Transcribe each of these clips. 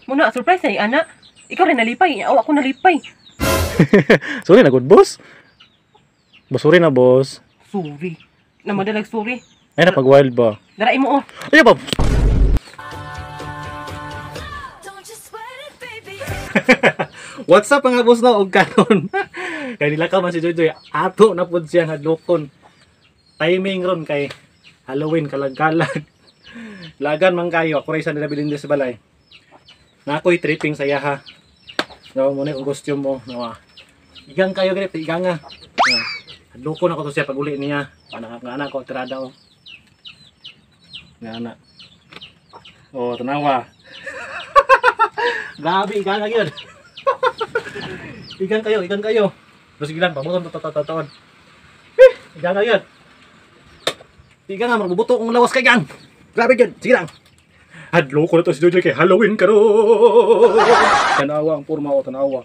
Muna, surprise ay anak. Ikaw rin nalipay. Awa ko nalipay. Sorry na good boss. Boss, sorry na boss. Sorry. Namadalag sorry. Ay na pag wild ba? Darai mo oh. Ay ba? What's up mga boss na og karon. Kay nila ka man si Joy. Ato na pud siya hadlokon. Timing ron kay Halloween kalag-kalag. Lagan man kayo ako ray sa nilabilin sa balay. Na ako'y tripping sa yaha. No, mo na yung costume mo, no. Igang kayo gani, igang nga. Hadlokon ako to siya pag uli niya. Anak ko tirada oh. Nga anak. Oh, tanawa. Grabe, igang nga yun. Igang kayo. Terus gilang, pamuton tataon. Igang nga yun. Igang nga, magbubuto kong lawas kay gang. Grabe yun, sige lang. Hadlo ko na to si Jojo kay Halloween karon. Tanawa ang purma o tanawa.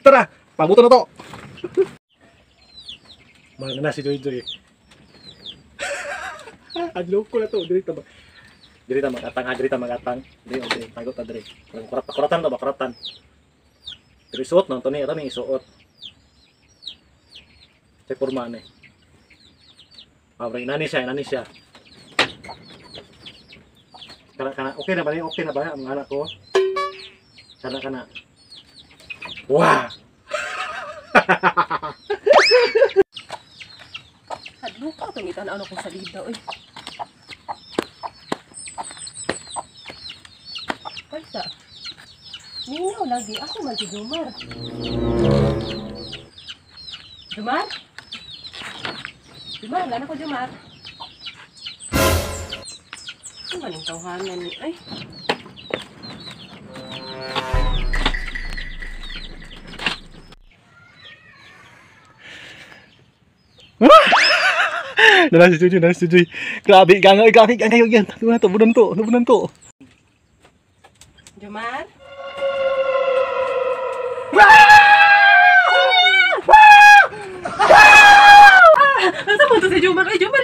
Tara, pabuto na to. Mana na si Jojo. Hadlo ko na to, dirita ba? Dirita magatang. Diri, tagot ta diri. Kuratan to ba, kuratan. Diri suot no, to ni ito ni isuot. Cek kurma nih. Inani siya. Kana oke na ba ang anak ko? Kana. Wah. Hadlo ka tungitan ano ko salida oy. Paysa. Ningaw lagi ako man si Jomar. Jomar? Jomar, gana ko Jomar. Ano ba yung tawhanan ni? Ay. Nasi Joy. Grabe, gang kayo yan. Budan to. Jomar? Nasa mo to si Jomar? Ay, Jomar!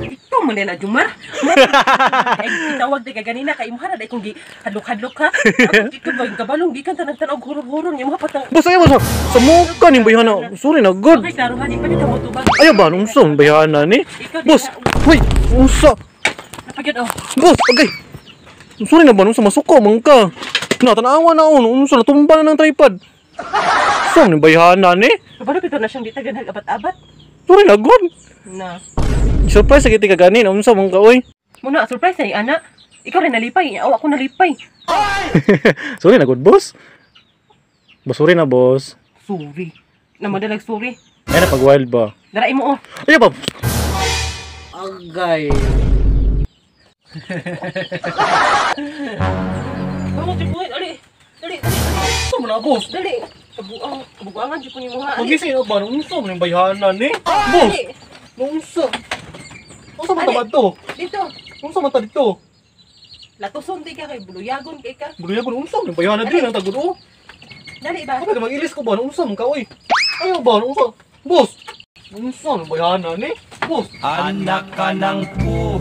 Ito mo na Jomar? Kaya itawag di ka ganina, kaya imuhara na ikong hadlok-hadlok ha? Ito ba yung kabalong, di ka tanag-tanag hurur-hurur yung mga patang... Boss, ayaw ba sa muka ni bayana? Sorry na, good. Okay, taruhan, di pa dito mo tubag. Ayaw ba, nung son, bayana ni? Boss, huy, usa. Napagyan, oh. Boss, okay. Sorry na ba, nung sa masuko, mangka. Tanawa na ako, nung sa natumba na ng tripod. Son, ni bayana ni? Kabalo pito na siyang di tagan abat-abat. Sorry na, good. Na. Surprise, sagiti ka ganin, unsa mangka, oy. Muna, surprise ay anak. Ikaw rin nalipay, awa ko nalipay. Sorry na, good boss. Boss, sorry na, boss. Sorry. Namadalag sorry. Ay na pag wild ba? Darai mo oh. Ay ba? Agay. Kamu tibuhay, dali. Saan mo na, boss? Dali. Kabuangan dyan po niyo mga. Magising na ba? Nung unsa mo ng bayanan eh? Boss! Nung unsa? Unsa man tabad to? Dito. Unsa man ta dito? Latuson di ka kay buluyagon kay ka. Buluyagon, unsa mo ng bayanan din ang tagod o? Dali ba? Kapag mag-ilis ko ba? Nung unsa mo ka, oy? Ayaw ba? Nung unsa? Boss! Nung unsa mo ng bayanan eh? Boss! Anak ka ng po.